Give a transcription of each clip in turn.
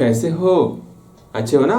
कैसे हो? अच्छे हो ना?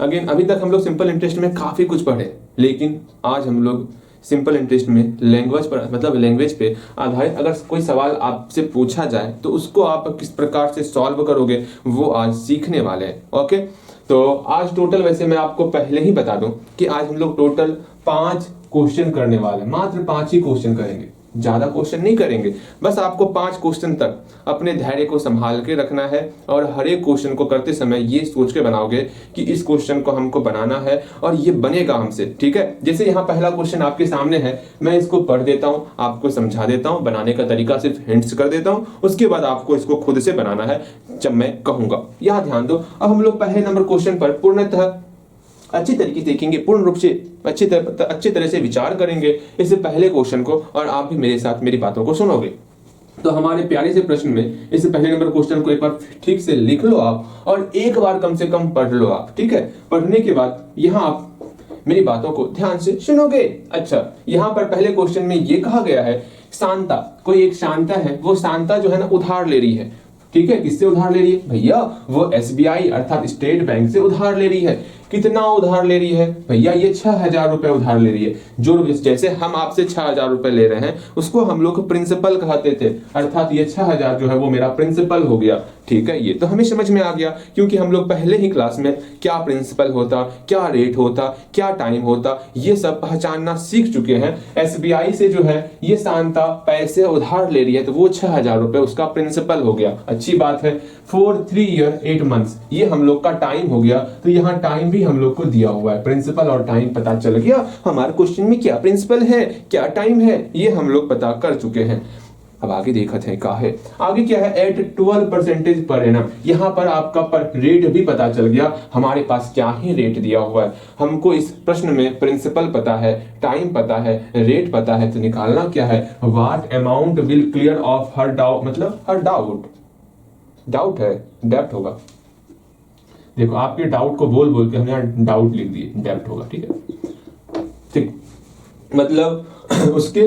अगेन अभी तक हम लोग सिंपल इंटरेस्ट में काफ़ी कुछ पढ़े, लेकिन आज हम लोग सिंपल इंटरेस्ट में लैंग्वेज पर मतलब लैंग्वेज पे आधारित अगर कोई सवाल आपसे पूछा जाए तो उसको आप किस प्रकार से सॉल्व करोगे वो आज सीखने वाले हैं। ओके, तो आज टोटल वैसे मैं आपको पहले ही बता दूं कि आज हम लोग टोटल 5 क्वेश्चन करने वाले हैं। मात्र 5 ही क्वेश्चन करेंगे, ज्यादा क्वेश्चन नहीं करेंगे। बस आपको 5 क्वेश्चन तक अपने धैर्य को संभाल के रखना है और हर एक क्वेश्चन को करते समय ये सोच के बनाओगे कि इस क्वेश्चन को हमको बनाना है और ये बनेगा हमसे। ठीक है, जैसे यहाँ पहला क्वेश्चन आपके सामने है, मैं इसको पढ़ देता हूँ, आपको समझा देता हूँ, बनाने का तरीका सिर्फ हिंट्स कर देता हूँ, उसके बाद आपको इसको खुद से बनाना है जब मैं कहूंगा। यहाँ ध्यान दो। अब हम लोग पहले नंबर क्वेश्चन पर पूर्णतः अच्छी तरीके से देखेंगे, पूर्ण रूप से अच्छी तरह से विचार करेंगे इस पहले क्वेश्चन को, और आप भी मेरे साथ मेरी बातों को सुनोगे। तो हमारे प्यारे से प्रश्न में इस पहले नंबर क्वेश्चन को एक बार ठीक से लिख लो आप और एक बार कम से कम पढ़ लो आप। ठीक है, पढ़ने के बाद यहाँ आप मेरी बातों को ध्यान से सुनोगे। अच्छा, यहाँ पर पहले क्वेश्चन में ये कहा गया है शांता, कोई एक शांता है, वो शांता जो है ना उधार ले रही है। ठीक है, किससे उधार ले रही है भैया? वो SBI अर्थात स्टेट बैंक से उधार ले रही है। कितना उधार ले रही है भैया? ये 6,000 रुपए उधार ले रही है। जो जैसे हम आपसे 6,000 रुपए ले रहे हैं उसको हम लोग प्रिंसिपल कहते थे, अर्थात ये 6,000 जो है वो मेरा प्रिंसिपल हो गया। ठीक है, ये तो हमें समझ में आ गया क्योंकि हम लोग पहले ही क्लास में क्या प्रिंसिपल होता, क्या रेट होता, क्या टाइम होता, ये सब पहचानना सीख चुके हैं। SBI से जो है ये शांता पैसे उधार ले रही है तो वो 6,000 रुपए उसका प्रिंसिपल हो गया। अच्छी बात है। फॉर 3 ईयर 8 मंथ्स ये हम लोग का टाइम हो गया, तो यहाँ टाइम भी हम लोग को दिया हुआ है। प्रिंसिपल और टाइम पता चल गया। हमारे क्वेश्चन में क्या प्रिंसिपल है क्या टाइम है ये हम लोग पता कर चुके हैं। अब आगे देखते हैं क्या है। आगे क्या है? Eight 12% per annum. यहाँ पर आपका पर रेट भी पता चल गया। हमारे पास क्या ही रेट दिया हुआ है। हमको इस प्रश्न में प्रिंसिपल पता है, टाइम पता है, रेट पता है, तो निकालना क्या है? What amount will clear off her doubt, मतलब हर डाउट। डाउट है, डेब्ट होगा। देखो आपके डाउट को बोल बोल के हमने यहाँ डाउट लिख दिए, डेब्ट होगा। ठीक है, ठीक, मतलब उसके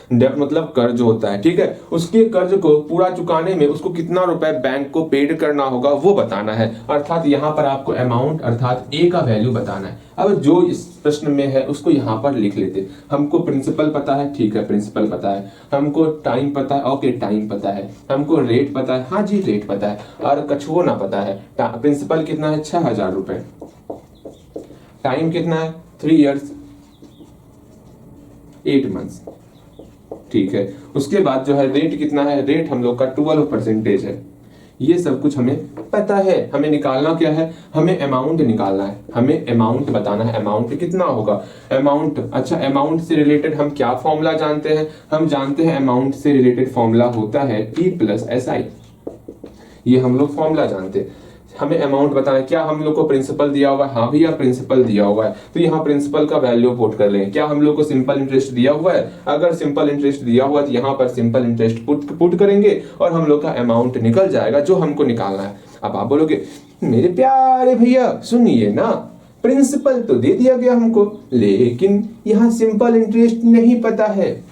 डेब्ट मतलब कर्ज होता है। ठीक है, उसके कर्ज को पूरा चुकाने में उसको कितना रुपए बैंक को पेड करना होगा वो बताना है। अर्थात यहाँ पर आपको अमाउंट अर्थात ए का वैल्यू बताना है। अब जो इस प्रश्न में है उसको यहाँ पर लिख लेते। हमको प्रिंसिपल पता है, ठीक है प्रिंसिपल पता है। हमको टाइम पता है, ओके टाइम पता है। हमको रेट पता है, हाँ जी रेट पता है। और कछुओ ना पता है। प्रिंसिपल कितना है? 6,000 रुपए। टाइम कितना है? 3 ईयर्स 8 मंथ्स। ठीक है, उसके बाद जो है रेट कितना है? रेट हम लोग का 12% है। ये सब कुछ हमें पता है। हमें निकालना क्या है? हमें अमाउंट निकालना है। हमें अमाउंट बताना है। अमाउंट कितना होगा? अमाउंट, अच्छा अमाउंट से रिलेटेड हम क्या फॉर्मूला जानते हैं? हम जानते हैं अमाउंट से रिलेटेड फॉर्मूला होता है P + SI। ये हम लोग फॉर्मूला जानते हैं। हमें अमाउंट बताना है। क्या हम लोग को प्रिंसिपल दिया हुआ है? हाँ भैया प्रिंसिपल दिया हुआ है, तो यहाँ प्रिंसिपल का वैल्यू पुट कर लेंगे। क्या हम लोग को सिंपल इंटरेस्ट दिया हुआ है? अगर सिंपल इंटरेस्ट दिया हुआ है तो यहाँ पर सिंपल इंटरेस्ट पुट करेंगे और हम लोग का अमाउंट निकल जाएगा जो हमको निकालना है। अब आप बोलोगे मेरे प्यारे भैया सुनिए ना, प्रिंसिपल तो दे दिया गया हमको, लेकिन यहाँ सिंपल इंटरेस्ट नहीं पता है।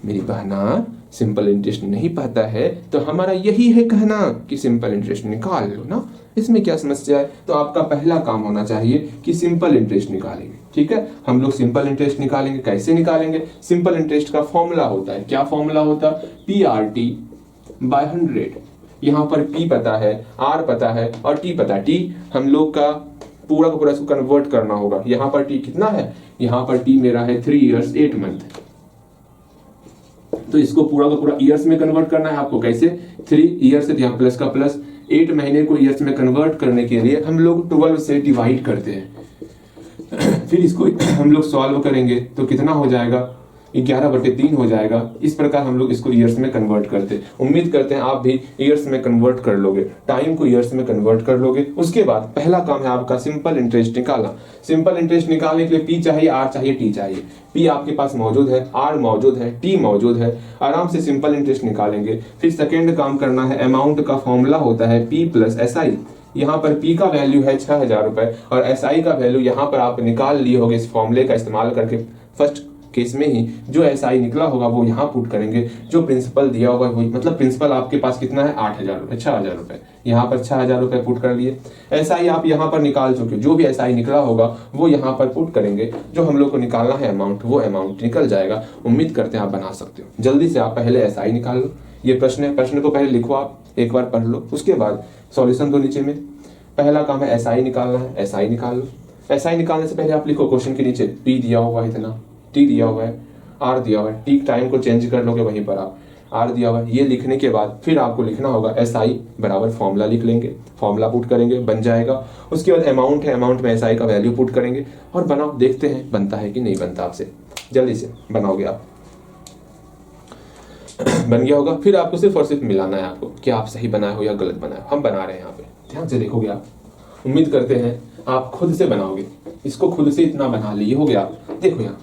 मेरी बहना सिंपल इंटरेस्ट नहीं पता है तो हमारा यही है कहना कि सिंपल इंटरेस्ट निकाल लो ना, इसमें क्या समस्या है? तो आपका पहला काम होना चाहिए कि सिंपल इंटरेस्ट निकालेंगे। ठीक है, हम लोग सिंपल इंटरेस्ट निकालेंगे। कैसे निकालेंगे? सिंपल इंटरेस्ट का फॉर्मूला होता है, क्या फॉर्मूला होता है? PRT/100। यहाँ पर P पता है, R पता है और T पता है। T हम लोग का पूरा का पूरा इसको कन्वर्ट करना होगा। यहाँ पर T कितना है? यहाँ पर T मेरा है 3 ईयर्स 8 मंथ। तो इसको पूरा का पूरा ईयर्स में कन्वर्ट करना है आपको। कैसे? 3 ईयर्स से यहाँ प्लस का प्लस, 8 महीने को ईयर्स में कन्वर्ट करने के लिए हम लोग 12 से डिवाइड करते हैं। फिर इसको हम लोग सॉल्व करेंगे तो कितना हो जाएगा? 11/3 हो जाएगा। इस प्रकार हम लोग इसको ईयर्स में कन्वर्ट करते हैं। उम्मीद करते हैं आप भी ईयर्स में कन्वर्ट कर लोगे, टाइम को ईयर्स में कन्वर्ट कर लोगे। उसके बाद पहला काम है आपका सिंपल इंटरेस्ट निकालना। सिंपल इंटरेस्ट निकालने के लिए P चाहिए, R चाहिए, T चाहिए। P आपके पास मौजूद है, R मौजूद है, T मौजूद है। आराम से सिंपल इंटरेस्ट निकालेंगे। फिर सेकेंड काम करना है, अमाउंट का फॉर्मूला होता है P + SI। यहाँ पर P का वैल्यू है 6,000 रुपए और SI का वैल्यू यहाँ पर आप निकाल लिए होगे इस फॉर्मूले का इस्तेमाल करके। फर्स्ट केस में ही जो SI निकला होगा वो यहाँ पुट करेंगे, जो प्रिंसिपल दिया होगा वही, मतलब प्रिंसिपल आपके पास कितना है 8,000 रुपये, 6,000 रुपये, यहाँ पर 6,000 रुपये पुट कर लिए। SI आप यहाँ पर निकाल चुके, जो भी SI निकला होगा वो यहाँ पर पुट करेंगे, जो हम लोग को निकालना है अमाउंट वो अमाउंट निकल जाएगा। उम्मीद करते हैं आप बना सकते हो। जल्दी से आप पहले SI निकाल लो, ये प्रश्न है, प्रश्न को पहले लिखो, आप एक बार पढ़ लो, उसके बाद सॉल्यूशन दो नीचे में। पहला काम है SI निकालना है, SI निकाल लो। SI निकालने से पहले आप लिखो क्वेश्चन के नीचे P दिया हुआ है इतना, T दिया हुआ है, R दिया हुआ है, T टाइम को चेंज कर लोगे वहीं पर आप, R दिया हुआ है। ये लिखने के बाद फिर आपको लिखना होगा SI बराबर फॉर्मूला लिख लेंगे, फॉर्मूला पुट करेंगे, बन जाएगा। उसके बाद अमाउंट है, अमाउंट में SI का वैल्यू पुट करेंगे और बनाओ, देखते हैं बनता है कि नहीं बनता। आपसे जल्दी से बनाओगे आप, बन गया होगा। फिर आपको सिर्फ और सिर्फ मिलाना है आपको कि आप सही बनाए हो या गलत बनाए हो। हम बना रहे हैं यहाँ पे, ध्यान से देखोगे आप, उम्मीद करते हैं आप खुद से बनाओगे, इसको खुद से इतना बना लिए हो गया। देखो यहाँ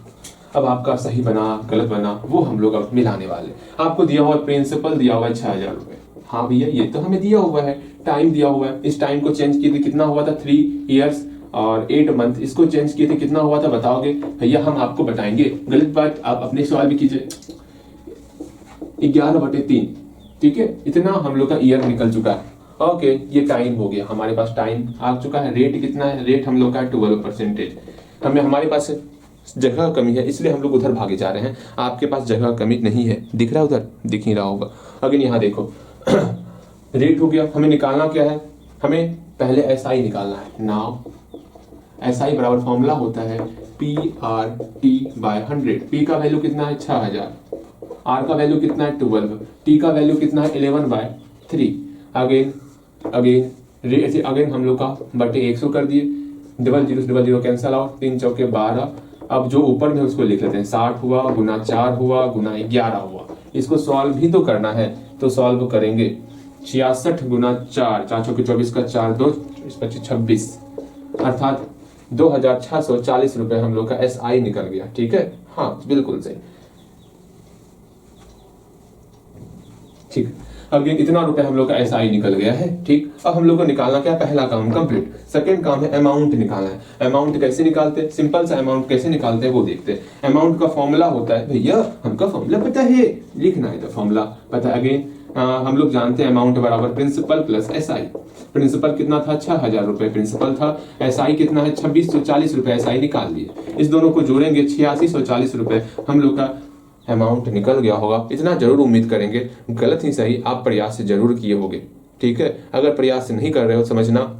अब आपका सही बना गलत बना वो हम लोग अब मिलाने वाले। आपको दिया हुआ प्रिंसिपल दिया हुआ है 6,000 रुपये, हाँ भैया ये तो हमें दिया हुआ है। टाइम दिया हुआ है, इस टाइम को चेंज किए थे कितना हुआ था 3 ईयर्स और 8 मंथ, इसको चेंज किए थे कितना हुआ था बताओगे भैया, हम आपको बताएंगे। गलत बात आप अपने सवाल भी कीजिए। 11/3, ठीक है, इतना हम लोग का ईयर निकल चुका है। ओके, ये टाइम हो गया, हमारे पास टाइम आ चुका है। रेट कितना है, रेट हम लोग का 12%। हमारे पास जगह कमी है इसलिए हम लोग उधर भागे जा रहे हैं, आपके पास जगह कमी नहीं है, दिख रहा है उधर, दिख ही रहा होगा। अगर यहाँ देखो रेट हो गया, हमें निकालना क्या है, हमें पहले SI निकालना है। नाउ SI बराबर फॉर्मूला होता है PRT/100। P का वैल्यू कितना है 6,000, R का वैल्यू कितना है 12, T का वैल्यू कितना है 11/3। अगेन हम लोग का बटे 100 कर दिए, 00 कैंसल आउट, 3 चौके 12। अब जो ऊपर में उसको लिख लेते हैं, 60 हुआ गुना 4 हुआ गुना 11 हुआ। इसको सॉल्व भी तो करना है, तो सॉल्व करेंगे 66 गुना 4, 4 चौके 24 का 4, 2 25 26, अर्थात 2,640 रुपए हम लोग का SI निकल गया। ठीक है, हाँ बिल्कुल सही, ठीक। अगेन इतना रुपए हम लोग का SI निकल गया है। ठीक, अब हम लोग को निकालना क्या, पहला काम कंप्लीट। सेकंड काम है अमाउंट निकालना है। अमाउंट कैसे निकालते हैं, सिंपल सा अमाउंट कैसे निकालते हैं वो देखते हैं। अमाउंट का फॉर्मूला होता है, भैया हमका फॉर्मूला पता है, लिखना है तो फॉर्मूला पता है। अगेन हम लोग जानते हैं अमाउंट बराबर प्रिंसिपल प्लस SI। प्रिंसिपल कितना था 6,000 रुपए प्रिंसिपल था, SI कितना है 2,640 रुपए SI निकाल लिए। इस दोनों को जोड़ेंगे 8,640 रुपए हम लोग का अमाउंट निकल गया होगा। इतना जरूर उम्मीद करेंगे, गलत ही सही आप प्रयास से जरूर किए होगे। ठीक है, अगर प्रयास नहीं कर रहे हो समझना,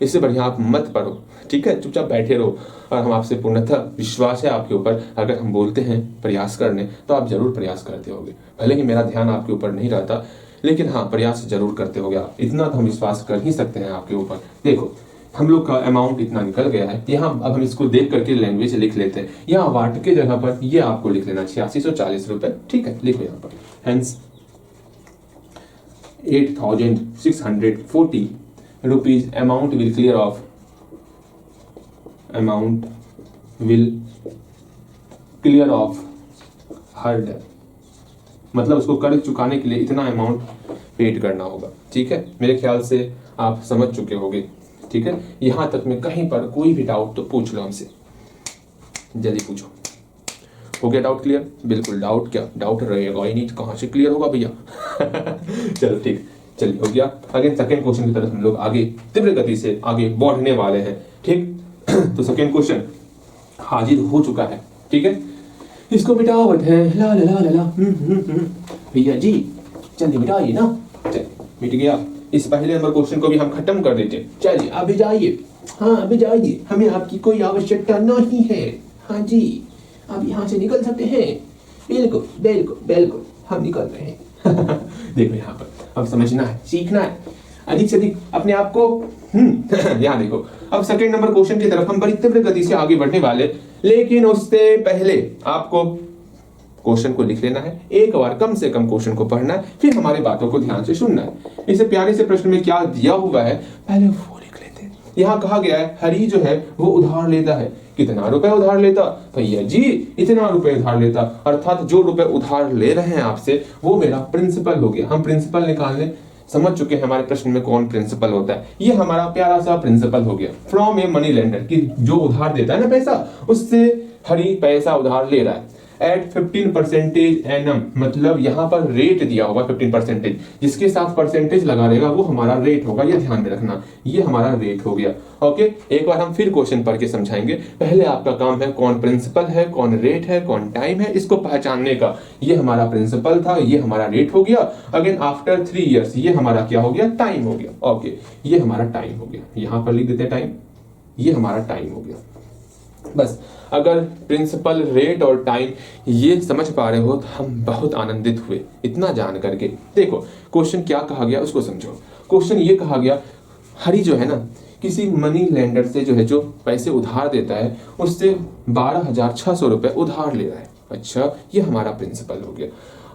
इससे बढ़िया आप मत पढ़ो। ठीक है, चुपचाप बैठे रहो। और हम आपसे पूर्णतः विश्वास है आपके ऊपर, अगर हम बोलते हैं प्रयास करने तो आप जरूर प्रयास करते होगे। भले ही मेरा ध्यान आपके ऊपर नहीं रहता, लेकिन हाँ प्रयास जरूर करते होगे आप, इतना तो हम विश्वास कर ही सकते हैं आपके ऊपर। देखो हम लोग का अमाउंट इतना निकल गया है। यहाँ अब हम इसको देख करके लैंग्वेज लिख लेते हैं। यहाँ वाट के जगह पर ये आपको लिख लेना 8,640 रुपए। ठीक है, लिखो यहाँ पर, hence 8,640 rupees amount will clear off, amount will clear off her debt, मतलब उसको कर्ज चुकाने के लिए इतना अमाउंट पेड करना होगा। ठीक है, मेरे ख्याल से आप समझ चुके होंगे। ठीक है, यहां तक में कहीं पर कोई भी डाउट तो पूछ लो हमसे, जल्दी पूछो। हो गया डाउट क्लियर? बिल्कुल, डाउट क्या डाउट रहेगा ही नहीं, कहां से क्लियर होगा भैया। चलो ठीक, चलिए हो गया। अगेन सेकंड क्वेश्चन की तरफ हम लोग आगे तीव्र गति से आगे बढ़ने वाले हैं। ठीक, तो सेकंड क्वेश्चन हाजिर हो चुका है। ठीक है, इसको मिटावट है, ला ला ला ला, भैया जी जल्दी मिटाइए ना। चलिए मिट गया। इस पहले नंबर क्वेश्चन को भी हम खत्म कर देते। चलिए अभी जाइए, हाँ अभी जाइए, हमें आपकी कोई आवश्यकता नहीं है। हाँ जी, आप यहाँ से निकल सकते हैं। बिल्कुल बिल्कुल बिल्कुल, हम निकल रहे हैं। देखो यहाँ पर अब समझना है, सीखना है अधिक से अधिक अपने आप को। यहाँ देखो, अब सेकंड नंबर क्वेश्चन की तरफ हम बड़ी तीव्र गति से आगे बढ़ने वाले, लेकिन उससे पहले आपको क्वेश्चन को लिख लेना है, एक बार कम से कम क्वेश्चन को पढ़ना है, फिर हमारी बातों को ध्यान से सुनना है। इसे प्यारे से प्रश्न में क्या दिया हुआ है पहले वो लिख लेते हैं। यहाँ कहा गया है हरी जो है वो उधार लेता है। कितना रुपए उधार लेता? भैया जी इतना रुपए उधार लेता, अर्थात जो रुपए उधार ले रहे हैं आपसे वो मेरा प्रिंसिपल हो गया। हम प्रिंसिपल निकालने समझ चुके हैं हमारे प्रश्न में कौन प्रिंसिपल होता है। ये हमारा प्यारा सा प्रिंसिपल हो गया फ्रॉम ए मनी लेंडर, कि जो उधार देता है ना पैसा, उससे हरी पैसा उधार ले रहा है। एट 15% एनम, मतलब यहाँ पर रेट दिया होगा 15%, जिसके साथ परसेंटेज लगा रहेगा वो हमारा रेट होगा, ये ध्यान में रखना, ये हमारा रेट हो गया। ओके, एक बार हम फिर क्वेश्चन पढ़ के समझाएंगे। पहले आपका काम है कौन प्रिंसिपल है, कौन रेट है, कौन टाइम है, इसको पहचानने का। ये हमारा प्रिंसिपल था, ये हमारा रेट हो गया। अगेन आफ्टर 3 इयर्स ये हमारा क्या हो गया, टाइम हो गया। ओके, ये हमारा टाइम हो गया, यहां पर लिख देते हैं टाइम, ये हमारा टाइम हो गया। बस अगर प्रिंसिपल, रेट और टाइम ये समझ पा रहे हो तो हम बहुत आनंदित हुए इतना जान करके। देखो क्वेश्चन क्या कहा गया उसको समझो। क्वेश्चन ये कहा गया, हरी जो है ना किसी मनी लेंडर से जो है जो पैसे उधार देता है उससे 12,600 रुपए उधार ले रहा है। अच्छा, ये हमारा प्रिंसिपल हो गया।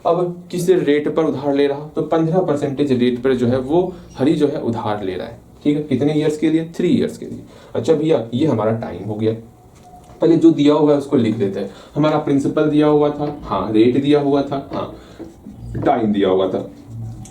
अब किसी रेट पर उधार ले रहा तो 15% रेट पर जो है वो हरी जो है उधार ले रहा है। ठीक है, कितने ईयर्स के लिए, 3 इयर्स के लिए। अच्छा भैया, ये हमारा टाइम हो गया। पहले जो दिया हुआ है उसको लिख देते हैं। हमारा प्रिंसिपल दिया हुआ था, हाँ, रेट दिया हुआ था, हाँ, टाइम दिया हुआ था।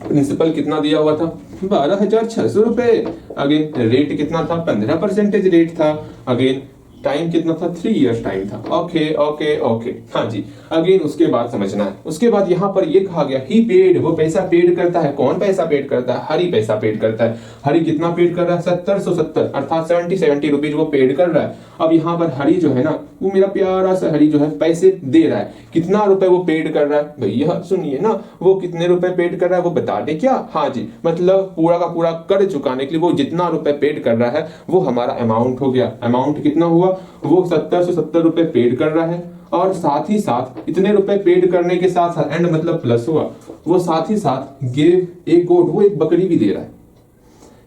प्रिंसिपल कितना दिया हुआ था, 12,600 रुपए। अगेन रेट कितना था, 15% रेट था। अगेन टाइम कितना था, 3 इयर्स टाइम था। ओके ओके ओके, हाँ जी। अगेन उसके बाद समझना है, उसके बाद यहाँ पर ये कहा गया ही पेड, वो पैसा पेड करता है। कौन पैसा पेड करता है, हरी पैसा पेड करता है। हरी कितना पेड कर रहा है, 1770 अर्थात 70 रुपीज वो पेड कर रहा है। अब यहाँ पर हरी जो है ना, वो मेरा प्यारा सा हरी जो है पैसे दे रहा है। कितना रुपए वो पेड कर रहा है, भैया सुनिए ना, वो कितने रुपए पेड कर रहा है वो बता दे क्या। हाँ जी, मतलब पूरा का पूरा कर चुकाने के लिए वो जितना रुपए पेड कर रहा है वो हमारा अमाउंट हो गया। अमाउंट कितना हुआ, वो 1770 रुपए पेड कर रहा है। और साथ ही साथ इतने रुपए पेड करने के साथ साथ एंड मतलब प्लस हुआ, वो साथ ही साथ गिव एक गोट, वो एक बकरी भी दे रहा है,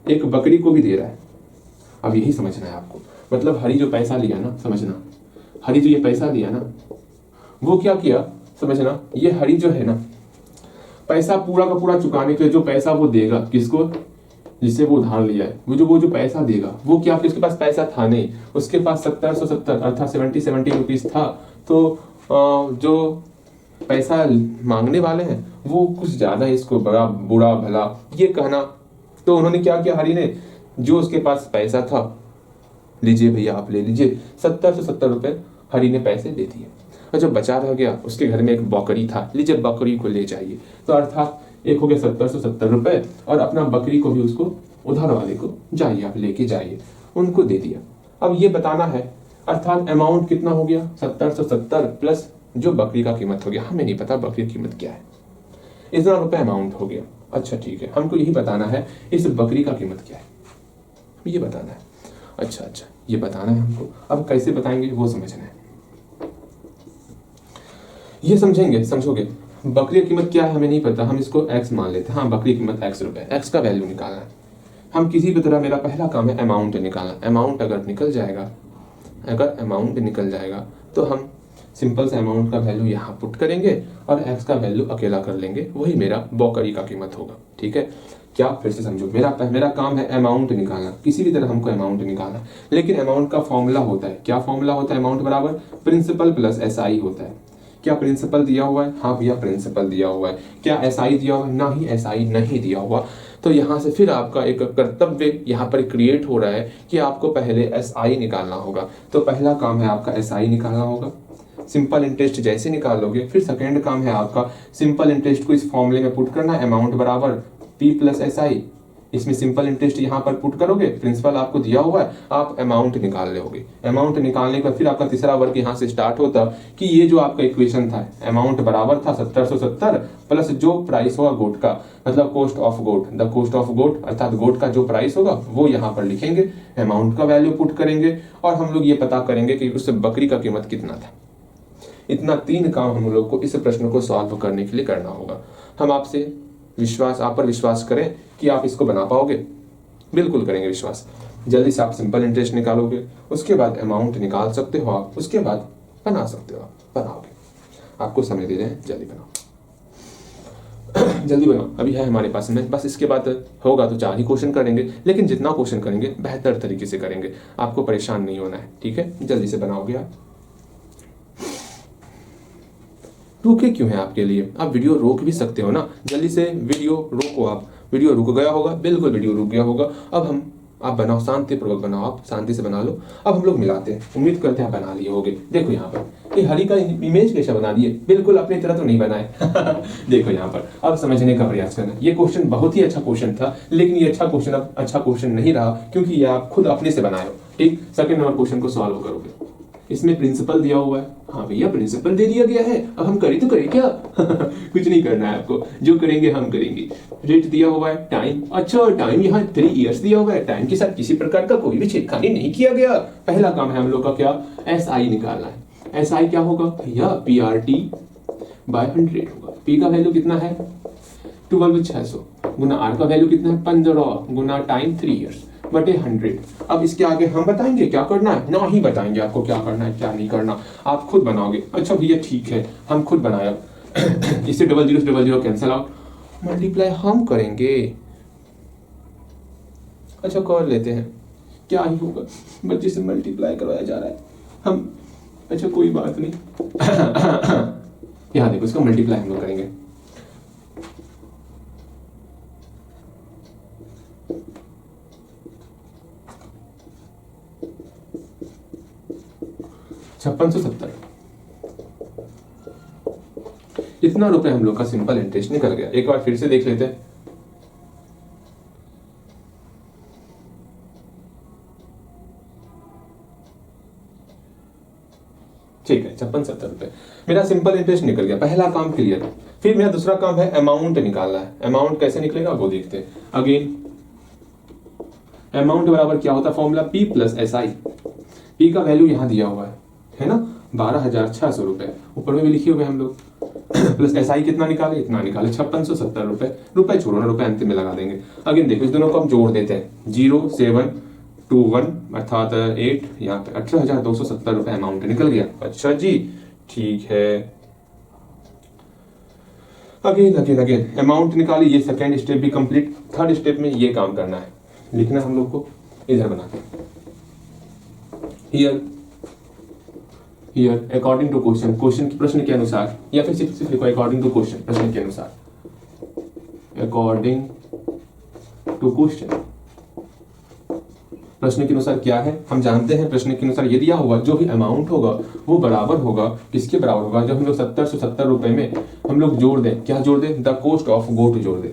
एक बकरी को भी दे रहा है। अब यही समझना है आपको, मतलब हरी जो पैसा लिया ना, समझना, हरी जो ये पैसा लिया ना, वो क्या किया समझना। ये हरी जो है ना, पैसा पूरा का पूरा चुकाने के लिए जो पैसा वो देगा किसको, जिससे वो उधार लिया है, वो जो पैसा देगा वो क्या, उसके पास पैसा था नहीं, उसके पास 1770 अर्थात 70 रुपीज था। तो जो पैसा मांगने वाले हैं वो कुछ ज्यादा ही इसको बड़ा बुरा भला ये कहना। तो उन्होंने क्या किया, हरी ने जो उसके पास पैसा था, लीजिए भैया आप ले लीजिए, 1770 रुपए हरी ने पैसे दे दिए। और जो बचा रह गया, उसके घर में एक बकरी था, लीजिए बकरी को ले जाइए। तो अर्थात एक हो गया 1770 रुपए, और अपना बकरी को भी उसको उधार वाले को जाइए आप लेके जाइए, उनको दे दिया। अब ये बताना है, अर्थात अमाउंट कितना हो गया, 1770 प्लस जो बकरी का कीमत हो गया, हमें नहीं पता बकरी की कीमत क्या है, इतना रुपए अमाउंट हो गया। अच्छा ठीक है, हमको यही बताना है इस बकरी का कीमत क्या है, ये बताना है। अच्छा अच्छा, ये बताना है हमको। अब कैसे बताएंगे वो समझना है, ये समझेंगे, समझोगे। बकरी की कीमत क्या है हमें नहीं पता, हम इसको x मान लेते हैं। हाँ, बकरी की कीमत x रुपए, x का वैल्यू निकालना है। हम किसी भी तरह, मेरा पहला काम है अमाउंट निकालना। अमाउंट अगर निकल जाएगा, अगर अमाउंट निकल जाएगा तो हम सिंपल से अमाउंट का वैल्यू यहाँ पुट करेंगे और x का वैल्यू अकेला कर लेंगे, वही मेरा बकरी का कीमत होगा। ठीक है, क्या फिर से समझो, मेरा काम है अमाउंट निकालना, किसी भी तरह हमको अमाउंट निकालना। लेकिन अमाउंट का फॉर्मूला होता है, क्या फॉर्मूला होता है, अमाउंट बराबर प्रिंसिपल प्लस SI होता है। क्या प्रिंसिपल दिया हुआ है, हाँ भैया प्रिंसिपल दिया हुआ है। क्या SI दिया हुआ है, ना ही SI नहीं दिया हुआ। तो यहाँ से फिर आपका एक कर्तव्य यहाँ पर क्रिएट हो रहा है कि आपको पहले SI निकालना होगा। तो पहला काम है आपका SI निकालना होगा। सिंपल इंटरेस्ट जैसे निकालोगे, फिर सेकेंड काम है आपका सिंपल इंटरेस्ट को इस फॉर्मूले में पुट करना, अमाउंट बराबर P प्लस SI। इसमें सिंपल इंटरेस्ट यहाँ पर पुट करोगे, प्रिंसिपल आपको दिया हुआ है, आप अमाउंट निकाल लोगे। अमाउंट निकालने का फिर आपका तीसरा वर्ग यहाँ से स्टार्ट होता कि ये जो आपका इक्वेशन था, अमाउंट बराबर था 1770 प्लस जो प्राइस होगा गोट का, मतलब cost of goat, the cost of goat अर्थात गोट का जो प्राइस होगा वो यहाँ पर लिखेंगे, अमाउंट का वैल्यू पुट करेंगे और हम लोग ये पता करेंगे कि उस बकरी का कीमत कितना था। इतना 3 काम हम लोग को इस प्रश्न को सॉल्व करने के लिए करना होगा। हम आपसे विश्वास, आप पर विश्वास करें कि आप इसको बना पाओगे, बिल्कुल करेंगे विश्वास। जल्दी से आप सिंपल इंटरेस्ट निकालोगे, उसके बाद अमाउंट निकाल सकते हो आप, उसके बाद बना सकते हो आप, बनाओगे। आपको समय दे रहे हैं, जल्दी बनाओ जल्दी बनाओ, अभी है हमारे पास में। बस इसके बाद होगा तो 4 ही क्वेश्चन करेंगे, लेकिन जितना क्वेश्चन करेंगे बेहतर तरीके से करेंगे, आपको परेशान नहीं होना है। ठीक है, जल्दी से बनाओगे आप। रुके क्यों है आपके लिए, आप वीडियो रोक भी सकते हो ना, जल्दी से वीडियो रोको आप। वीडियो रुक गया होगा, बिल्कुल वीडियो रुक गया होगा। अब आप बनाओ, शांतिपूर्वक बनाओ, आप शांति से बना लो। अब हम लोग मिलाते हैं, उम्मीद करते हैं आप बना लिए होगे। देखो यहाँ पर ये हरी का इमेज कैसे बना दिए, बिल्कुल अपनी तरह तो नहीं बनाए। देखो यहाँ पर अब समझने का प्रयास करना। ये क्वेश्चन बहुत ही अच्छा क्वेश्चन था, लेकिन ये अच्छा क्वेश्चन अब अच्छा क्वेश्चन नहीं रहा, क्योंकि ये आप खुद अपने से बनाए हो। ठीक, सेकंड नंबर क्वेश्चन को सॉल्व करोगे। इसमें प्रिंसिपल दिया हुआ है, हाँ भैया प्रिंसिपल दे दिया गया है, अब हम करें तो करें क्या? कुछ नहीं करना है आपको, जो करेंगे हम करेंगे। रेट दिया हुआ है, टाइम, अच्छा टाइम यहाँ 3 इयर्स दिया हुआ है, टाइम के साथ किसी प्रकार का कोई भी छेड़खानी नहीं किया गया। पहला काम है हम लोग का क्या, SI निकालना है। SI क्या होगा भैया, PRT बाय 100 होगा। P का वैल्यू कितना है 12,600 गुना R का वैल्यू कितना है 15 गुना टाइम 3 इयर्स बटे 100। अब इसके आगे हम बताएंगे क्या करना है, ना ही बताएंगे आपको क्या करना है क्या नहीं करना, आप खुद बनाओगे। अच्छा भैया ठीक है, हम खुद बनाया। इससे 00 से 00 कैंसिल आउट, मल्टीप्लाई हम करेंगे। अच्छा कर लेते हैं, क्या ही होगा, बच्चे से मल्टीप्लाई करवाया जा रहा है हम। अच्छा कोई बात नहीं। यहाँ देखो, इसका मल्टीप्लाई हम लोग करेंगे। $5670, इतना रुपए हम लोग का सिंपल इंटरेस्ट निकल गया। एक बार फिर से देख लेते हैं। ठीक है, 5670 रुपए मेरा सिंपल इंटरेस्ट निकल गया। पहला काम क्लियर। फिर मेरा दूसरा काम है अमाउंट निकालना है। अमाउंट कैसे निकलेगा वो देखते हैं। अगेन अमाउंट बराबर क्या होता है, formula P plus SI। P का वैल्यू यहां दिया हुआ है ना, 12,600 रुपए, ऊपर में भी लिखे हुए हम लोग। प्लस SI कितना निकाले, इतना निकाले 5670 रुपए। रुपए छोड़ो ना, रुपए अंतिम में लगा देंगे। अगेन देखो, इस दोनों को हम जोड़ देते हैं। 0721 अर्थात 8, यहाँ पे 18,270 रुपए अमाउंट निकल गया। अच्छा जी ठीक है। अगेन अगेन अगेन अमाउंट निकाली, ये सेकेंड स्टेप भी कंप्लीट। थर्ड स्टेप में ये काम करना है, लिखना हम लोग को इधर बना के, here according to question, question की प्रश्न के अनुसार, या फिर सिर्फ लिखो अकॉर्डिंग टू क्वेश्चन, प्रश्न के अनुसार, अकॉर्डिंग टू क्वेश्चन। प्रश्न के अनुसार क्या है हम जानते हैं। प्रश्न के अनुसार ये दिया होगा, जो भी अमाउंट होगा वो बराबर होगा, किसके बराबर होगा, जब हम लोग 70 रुपए में हम लोग जोड़ दें, क्या जोड़ दें, द कोस्ट ऑफ गोट जोड़ दें।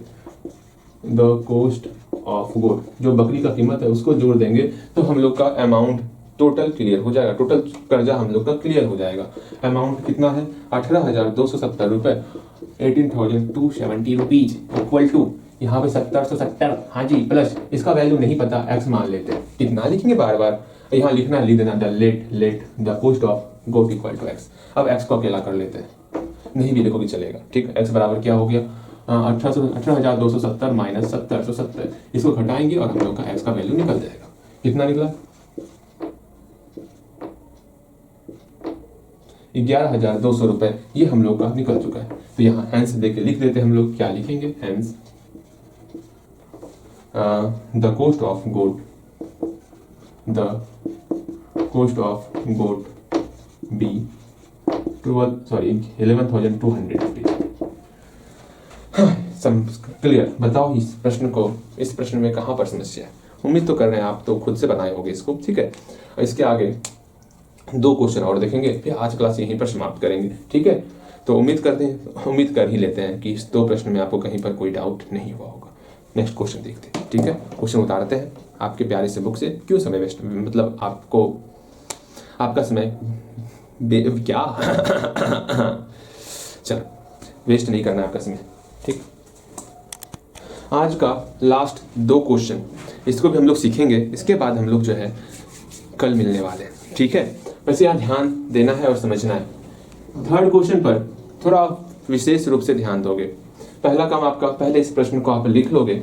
द कोस्ट ऑफ गोट, जो बकरी का कीमत है उसको जोड़ देंगे तो हम लोग का अमाउंट टोटल क्लियर हो जाएगा, टोटल कर्जा हम लोग का क्लियर हो जाएगा। अमाउंट कितना है 18,270 रुपए, 18,270 रुपीज इक्वल टू यहाँ पे 70 हाँ जी प्लस इसका वैल्यू नहीं पता, x मान लेते हैं। कितना लिखेंगे बार बार, यहाँ लिखना, लिख देना let the cost of goat equal to x। अब x को अकेला कर लेते हैं, नहीं भी देखो भी चलेगा। ठीक, x बराबर क्या हो गया 18,270 माइनस 70, इसको घटाएंगे और हम लोग का x का वैल्यू निकल जाएगा। कितना निकला 11,200 रुपए, ये हम लोग का निकल चुका है। तो यहाँ हैंस देके लिख देते हैं हम लोग, क्या लिखेंगे, hence the cost of goat, the cost of goat be 11,200 rupees. Clear, बताओ इस प्रश्न में कहाँ पर समस्या है। उम्मीद तो कर रहे हैं आप तो खुद से बनाए होंगे इसको। ठीक है, इसके आगे 2 क्वेश्चन और देखेंगे, फिर आज क्लास यहीं पर समाप्त करेंगे। ठीक है, तो उम्मीद कर ही लेते हैं कि इस 2 प्रश्न में आपको कहीं पर कोई डाउट नहीं हुआ होगा। नेक्स्ट क्वेश्चन देखते हैं। ठीक है, क्वेश्चन उतारते हैं आपके प्यारे से बुक से। क्यों समय वेस्ट, मतलब आपका समय क्या चलो वेस्ट नहीं करना आपका समय। ठीक, आज का लास्ट 2 क्वेश्चन, इसको भी हम लोग सीखेंगे। इसके बाद हम लोग जो है कल मिलने वाले हैं। ठीक है, वैसे यहाँ ध्यान देना है और समझना है। थर्ड क्वेश्चन पर थोड़ा विशेष रूप से ध्यान दोगे। पहला काम आपका, पहले इस प्रश्न को आप लिख लोगे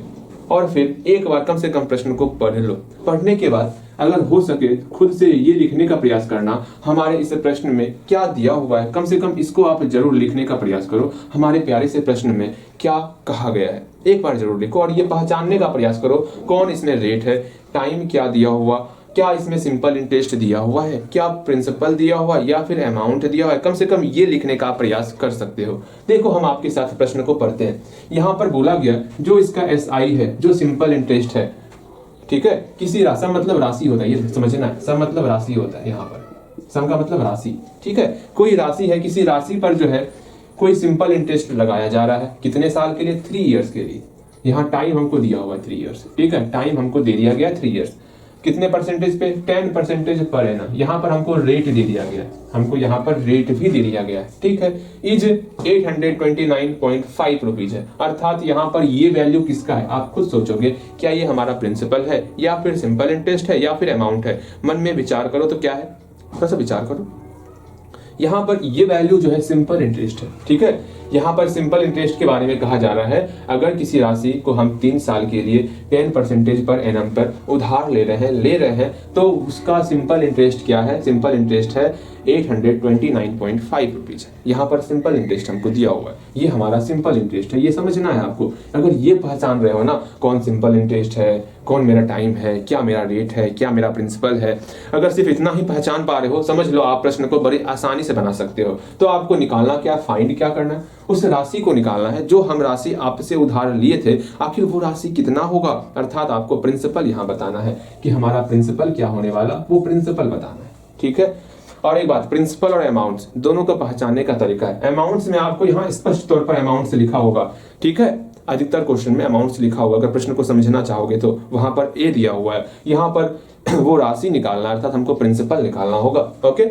और फिर एक बार कम से कम प्रश्न को पढ़ लो। पढ़ने के बाद अगर हो सके खुद से ये लिखने का प्रयास करना, हमारे इस प्रश्न में क्या दिया हुआ है, कम से कम इसको आप जरूर लिखने का प्रयास करो। हमारे प्यारे से प्रश्न में क्या कहा गया है एक बार जरूर लिखो और ये पहचानने का प्रयास करो, कौन इसमें रेट है, टाइम क्या दिया हुआ, क्या इसमें सिंपल इंटरेस्ट दिया हुआ है, क्या प्रिंसिपल दिया हुआ या फिर अमाउंट दिया हुआ है। कम से कम ये लिखने का प्रयास कर सकते हो। देखो हम आपके साथ प्रश्न को पढ़ते हैं। यहाँ पर बोला गया जो इसका SI है, जो सिंपल इंटरेस्ट है, ठीक है, किसी राशि मतलब राशि होता है, ये समझना है, सब मतलब राशि होता है। यहाँ पर सम का मतलब राशि, ठीक है। कोई राशि है, किसी राशि पर जो है कोई सिंपल इंटरेस्ट लगाया जा रहा है, कितने साल के लिए? 3 इयर्स के लिए। यहाँ टाइम हमको दिया हुआ है 3 इयर्स, ठीक है, टाइम हमको दे दिया गया 3 इयर्स। कितने परसेंटेज पे? 10% पर एनम। यहाँ पर हमको रेट दे दिया गया है, हमको यहाँ पर रेट भी दे दिया गया है, ठीक है। इज 829.5 रुपीज है, अर्थात यहाँ पर ये वैल्यू किसका है? आप खुद सोचोगे, क्या ये हमारा प्रिंसिपल है या फिर सिंपल इंटरेस्ट है या फिर अमाउंट है? मन में विचार करो तो क्या है, थोड़ा सा विचार करो। यहाँ पर ये वैल्यू जो है सिंपल इंटरेस्ट है, ठीक है। यहाँ पर सिंपल इंटरेस्ट के बारे में कहा जा रहा है, अगर किसी राशि को हम 3 साल के लिए 10% पर एनम पर उधार ले रहे हैं तो उसका सिंपल इंटरेस्ट क्या है? सिंपल इंटरेस्ट है 829.5 रुपीज। यहाँ पर सिंपल इंटरेस्ट हमको दिया हुआ है, ये हमारा सिंपल इंटरेस्ट है, ये समझना है आपको। अगर ये पहचान रहे हो ना, कौन सिंपल इंटरेस्ट है, कौन मेरा टाइम है, क्या मेरा रेट है, क्या मेरा प्रिंसिपल है, अगर सिर्फ इतना ही पहचान पा रहे हो, समझ लो आप प्रश्न को बड़ी आसानी से बना सकते हो। तो आपको निकालना क्या? फाइंड क्या करना है? उस राशि को निकालना है जो हम राशि आपसे उधार लिए थे, आखिर वो राशि कितना होगा, अर्थात आपको प्रिंसिपल यहाँ बताना है कि हमारा प्रिंसिपल क्या होने वाला, वो प्रिंसिपल बताना है, ठीक है। और एक बात, प्रिंसिपल और अमाउंट्स दोनों को पहचानने का तरीका है। अमाउंट्स में आपको यहाँ स्पष्ट तौर पर अमाउंट्स लिखा होगा, ठीक है। अधिकतर क्वेश्चन में अमाउंट्स लिखा होगा, अगर प्रश्न को समझना चाहोगे तो वहां पर ए दिया हुआ है, यहाँ पर वो राशि निकालना, अर्थात हमको प्रिंसिपल निकालना होगा, ओके।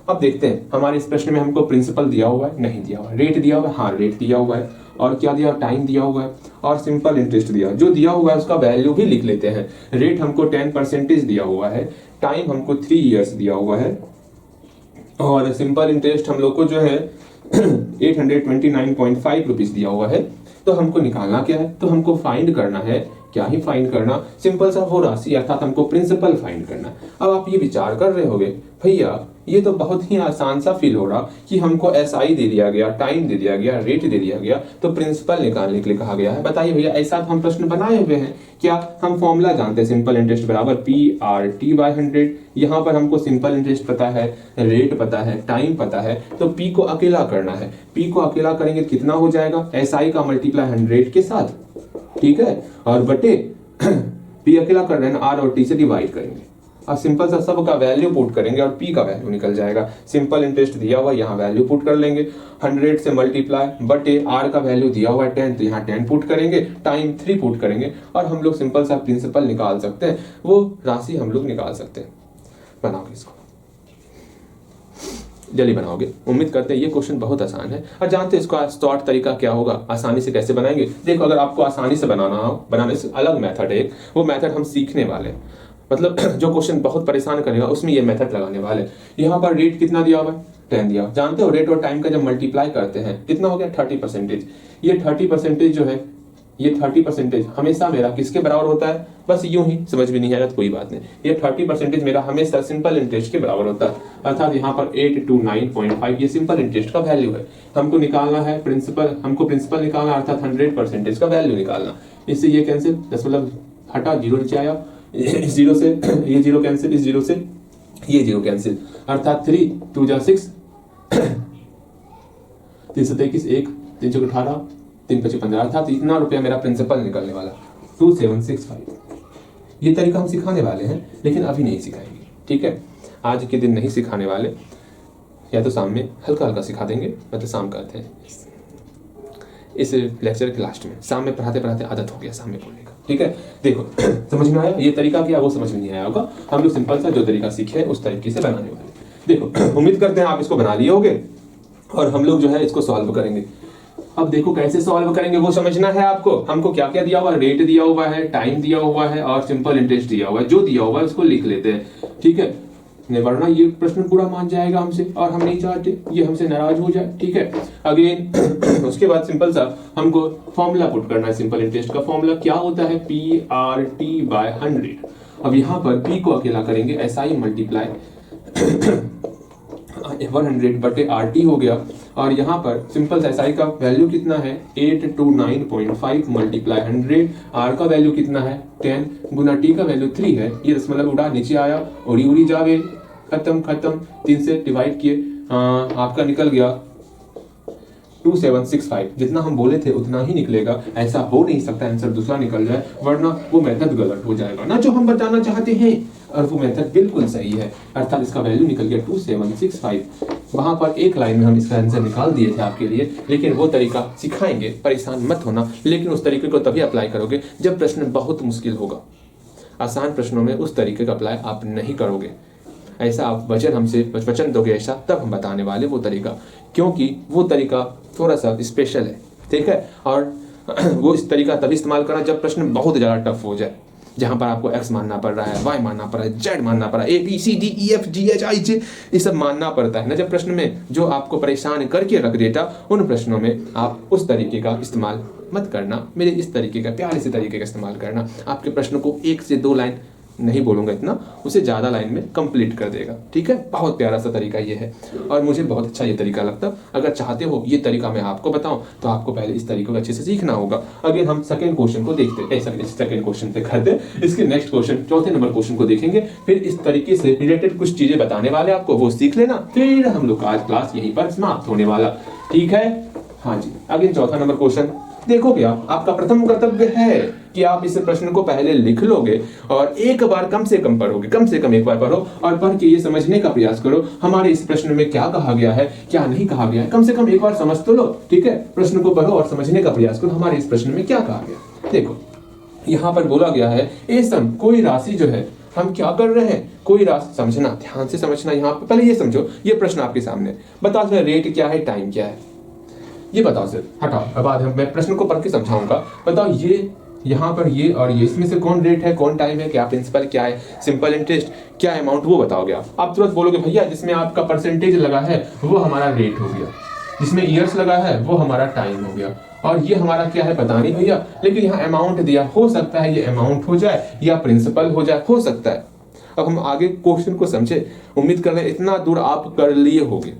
अब देखते हैं हमारे इस प्रश्न में हमको प्रिंसिपल दिया हुआ है, नहीं दिया हुआ है, रेट दिया हुआ है, हाँ रेट दिया हुआ है, और क्या दिया? टाइम दिया हुआ है, और सिंपल इंटरेस्ट दिया। जो दिया हुआ है उसका वैल्यू भी लिख लेते हैं। रेट हमको 10% दिया हुआ है, टाइम हमको 3 इयर्स दिया हुआ है, और सिंपल इंटरेस्ट हम लोग को जो है 829.5 रुपीज दिया हुआ है। तो हमको निकालना क्या है? तो हमको फाइंड करना है, क्या ही फाइंड करना, सिंपल सा वो राशि, अर्थात हमको प्रिंसिपल फाइंड करना। अब आप ये विचार कर रहे होगे, भैया ये तो बहुत ही आसान सा फील हो रहा कि हमको एसआई दे दिया गया, टाइम दे दिया गया, रेट दे दिया गया, तो प्रिंसिपल निकालने के लिए कहा गया है। बताइए भैया, ऐसा तो हम प्रश्न बनाए हुए हैं, क्या हम फॉर्मूला जानते हैं? सिंपल इंटरेस्ट बराबर PRT/100। यहाँ पर हमको सिंपल इंटरेस्ट पता है, रेट पता है, टाइम पता है, तो P को अकेला करना है। P को अकेला करेंगे कितना हो जाएगा? SI का मल्टीप्लाई 100 के साथ, ठीक है, और बटे P अकेला कर रहे हैं, R और T से डिवाइड करेंगे, और सिंपल सा सब का वैल्यू पुट करेंगे और P का वैल्यू निकल जाएगा। सिंपल इंटरेस्ट दिया हुआ, यहाँ वैल्यू पुट कर लेंगे, 100 से मल्टीप्लाई बटे R का वैल्यू दिया हुआ है 10, तो यहाँ 10 पुट करेंगे, टाइम 3 पुट करेंगे, और हम लोग सिंपल सा प्रिंसिपल निकाल सकते हैं, वो राशि हम लोग निकाल सकते हैं। बनाओगे इसको, जल्दी बनाओगे। उम्मीद करते हैं ये क्वेश्चन बहुत आसान है, और जानते हैं इसका शॉर्ट तरीका क्या होगा, आसानी से कैसे बनाएंगे। देखो, अगर आपको आसानी से बनाना हो, बनाने से अलग मेथड है, वो मेथड हम सीखने वाले हैं। मतलब जो क्वेश्चन बहुत परेशान करेगा उसमें ये मेथड लगाने वाले। यहाँ पर रेट कितना दिया हुआ है? 10 दिया। जानते हो रेट और टाइम का जब मल्टीप्लाई करते हैं कितना हो गया? 30%। ये 30% जो है, ये 30% हमेशा मेरा किसके बराबर होता है? बस यूं ही, समझ भी नहीं आया तो कोई बात नहीं, ये 30% मेरा हमेशा सिंपल इंटरेस्ट के बराबर होता है, अर्थात यहाँ पर 829.5 ये सिंपल इंटरेस्ट का वैल्यू है। हमको निकालना है प्रिंसिपल, हमको प्रिंसिपल निकालना, अर्थात 100% का वैल्यू निकालना। इससे ये कैंसिल, दशमलव हटा, जीरो नीचे आया, इस जीरो से ये जीरो कैंसिल, इस जीरो से ये जीरो कैंसिल, अर्थात 3 2 जा 6, 3 7 21, 1 3 4 18, 3 5 15, अर्थात इतना रुपया मेरा प्रिंसिपल निकलने वाला 2765। ये तरीका हम सिखाने वाले हैं, लेकिन अभी नहीं सिखाएंगे, ठीक है। आज के दिन नहीं सिखाने वाले, या तो शाम में हल्का हल्का सिखा देंगे, मतलब शाम करते हैं इस लेक्चर के लास्ट में। शाम में पढ़ाते पढ़ाते आदत हो गया शाम में बोलने का, ठीक है। देखो समझ में आया? ये तरीका क्या, वो समझ में नहीं आया होगा। हम लोग सिंपल सा जो तरीका सीखे उस तरीके से बनाने वाले। देखो उम्मीद करते हैं आप इसको बना लिए होगे, और हम लोग जो है इसको सॉल्व करेंगे। अब देखो कैसे सॉल्व करेंगे वो समझना है आपको। हमको क्या क्या दिया हुआ है? रेट दिया हुआ है, टाइम दिया हुआ है, और सिंपल इंटरेस्ट दिया हुआ है। जो दिया हुआ है उसको लिख लेते हैं, ठीक है, वरना ये प्रश्न पूरा मान जाएगा हमसे, और हम नहीं चाहते ये हमसे नाराज हो जाए, ठीक है। अगेन उसके बाद सिंपल सा हमको फॉर्मूला पुट करना है। सिंपल इंटरेस्ट का फॉर्मूला क्या होता है? PRT/100। अब यहाँ पर P को अकेला करेंगे, SI मल्टीप्लाई 100 बटे RT हो गया, और यहाँ पर सिंपल SI का वैल्यू कितना है? 829.5 मल्टीप्लाई 100, R का वैल्यू कितना है? 10, गुना T का वैल्यू 3 है। ये दशमलव उड़ा नीचे आया, उड़ी उड़ी जावे, खत्म खत्म, 3 से डिवाइड किए, आपका निकल गया 2765। जितना हम बोले थे उतना ही निकलेगा, ऐसा हो नहीं सकता आंसर दूसरा निकल जाए, वरना वो मेथड गलत हो जाएगा ना जो हम बताना चाहते हैं, और वो मेथड बिल्कुल सही है। अर्थात इसका वैल्यू निकल गया 2765। वहां पर एक लाइन में हम इसका आंसर निकाल दिए थे आपके लिए, लेकिन वो तरीका सिखाएंगे, परेशान मत होना। लेकिन उस तरीके को तभी अप्लाई करोगे जब प्रश्न बहुत मुश्किल होगा। आसान प्रश्नों में उस तरीके का अप्लाई आप नहीं करोगे। ऐसा आप वचन दोगे ऐसा, तब हम बताने वाले वो तरीका, क्योंकि वो तरीका थोड़ा सा स्पेशल है, ठीक है। और वो इस तरीका तभी इस्तेमाल करना जब प्रश्न बहुत ज़्यादा टफ हो जाए, जहाँ पर आपको x मानना पड़ रहा है, y मानना पड़ रहा है, z मानना पड़ रहा है, a b c d e f g h i j ये सब मानना पड़ता है ना। जब प्रश्न में जो आपको परेशान करके रख देता, उन प्रश्नों में आप उस तरीके का इस्तेमाल मत करना, मेरे इस तरीके का प्यारे से तरीके का इस्तेमाल करना। आपके प्रश्न को 1 से 2 लाइन नहीं बोलूँगा इतना, उसे ज़्यादा लाइन में कंप्लीट कर देगा, ठीक है। बहुत प्यारा सा तरीका ये है और मुझे बहुत अच्छा ये तरीका लगता। अगर चाहते हो ये तरीका मैं आपको बताऊं तो आपको पहले इस तरीके को अच्छे से सीखना होगा। अगर हम सेकंड क्वेश्चन को देखते, सेकंड क्वेश्चन पे करते, इसके नेक्स्ट क्वेश्चन चौथे नंबर क्वेश्चन को देखेंगे, फिर इस तरीके से रिलेटेड कुछ चीजें बताने वाले आपको, वो सीख लेना, फिर हम लोग का आज क्लास यहीं पर समाप्त होने वाला, ठीक है। हाँ जी, अगेन चौथा नंबर क्वेश्चन देखो। क्या आपका प्रथम कर्तव्य है कि आप इस प्रश्न को पहले लिख लोगे और एक बार कम से कम पढ़ोगे, कम से कम एक बार पढ़ो और पढ़ के ये समझने का प्रयास करो हमारे इस प्रश्न में क्या कहा गया है, क्या नहीं कहा गया है। कम से कम एक बार समझ तो लो, ठीक है। प्रश्न को पढ़ो और समझने का प्रयास करो हमारे इस प्रश्न में क्या कहा गया। देखो यहाँ पर बोला गया है ए सम, कोई राशि जो है, हम क्या कर रहे हैं, कोई राशि, समझना, ध्यान से समझना। यहाँ पे पहले ये समझो, ये प्रश्न आपके सामने, बताओ सर रेट क्या है, टाइम क्या है, ये बताओ सर। हटाओ, बाद मैं प्रश्न को पढ़ के समझाऊंगा। बताओ ये यहाँ पर ये और ये, इसमें से कौन रेट है, कौन टाइम है, क्या प्रिंसिपल, क्या है सिंपल इंटरेस्ट, क्या अमाउंट, वो बताओगे आप तुरंत बोलोगे भैया जिसमें आपका परसेंटेज लगा है वो हमारा रेट हो गया, जिसमें ईयर्स लगा है वो हमारा टाइम हो गया, और ये हमारा क्या है पता नहीं भैया, लेकिन यहाँ अमाउंट दिया, हो सकता है ये अमाउंट हो जाए या प्रिंसिपल हो जाए, हो सकता है। अब हम आगे क्वेश्चन को समझे, उम्मीद कर रहे हैं इतना दूर आप कर लिए होगे,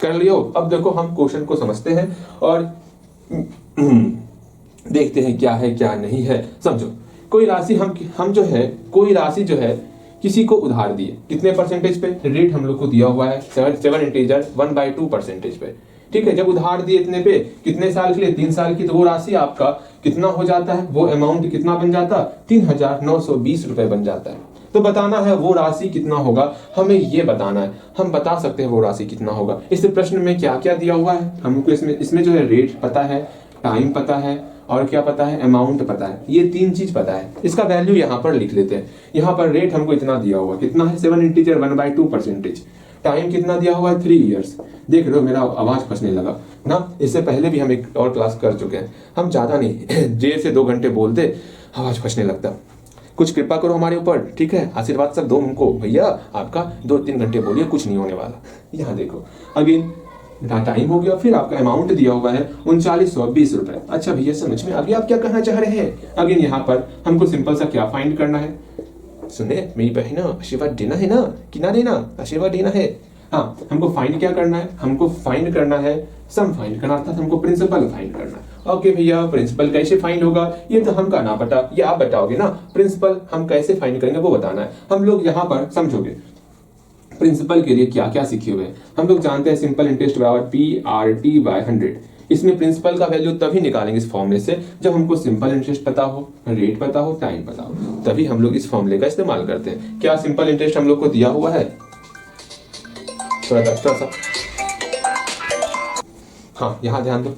कर लियो। अब देखो हम क्वेश्चन को समझते हैं और देखते हैं क्या है क्या नहीं है। समझो, कोई राशि हम जो है, कोई राशि जो है किसी को उधार दिए, कितने परसेंटेज पे, रेट हम लोग को दिया हुआ है 7 इंटीजर 1/2 परसेंटेज पे, ठीक है। जब उधार दिए इतने पे, कितने साल के लिए, 3 साल की, तो वो राशि आपका कितना हो जाता है, वो अमाउंट कितना बन जाता है, 3920 रुपए बन जाता है। तो बताना है वो राशि कितना होगा, हमें ये बताना है। हम बता सकते हैं वो राशि कितना होगा। इस प्रश्न में क्या क्या दिया हुआ है हमको, इसमें जो है रेट पता है, टाइम पता है और क्या पता है, अमाउंट पता है, ये 3 चीज पता है। इसका वैल्यू यहाँ पर लिख लेते हैं। यहाँ पर रेट हमको इतना दिया हुआ, कितना है 7 इंटीजर 1/2 परसेंटेज। टाइम कितना दिया हुआ है 3 इयर्स। देख रहे हो मेरा आवाज फंसने लगा ना, इससे पहले भी हम एक और क्लास कर चुके हैं, हम ज्यादा नहीं 1.5 से 2 घंटे बोलते, आवाज फंसने लगता। कुछ कृपा करो हमारे ऊपर, ठीक है, आशीर्वाद सब दो हमको भैया, आपका 2-3 घंटे बोलिए, कुछ नहीं होने वाला। यहाँ देखो अगेन टाइम हो गया, फिर आपका अमाउंट दिया हुआ है 3920 रुपए। अच्छा भैया समझ में आ गया आप क्या कहना चाह रहे हैं। अगेन यहाँ पर हमको सिंपल सा क्या फाइंड करना है, सुने मेरी बहन, आशीर्वाद देना है ना, कि ना देना, आशीर्वाद देना है। हाँ, हमको फाइंड क्या करना है, हमको फाइंड करना है सम फाइंड करना, अर्थात हमको प्रिंसिपल फाइंड करना है। ओके भैया, प्रिंसिपल कैसे फाइंड होगा ये तो हमका ना पता, ये आप बताओगे ना। प्रिंसिपल हम कैसे फाइंड करेंगे वो बताना है। हम लोग यहाँ पर समझोगे प्रिंसिपल के लिए क्या क्या सीखे हुए हैं। हम लोग जानते हैं सिंपल इंटरेस्ट बराबर PRT/100। इसमें प्रिंसिपल का वैल्यू तभी निकालेंगे इस फॉर्मूले से जब हमको सिंपल इंटरेस्ट पता हो, रेट पता हो, टाइम पता हो, तभी हम लोग इस फॉर्मूले का इस्तेमाल करते हैं। क्या सिंपल इंटरेस्ट हम लोग को दिया हुआ है, थोड़ा सा, हाँ यहाँ ध्यान दो,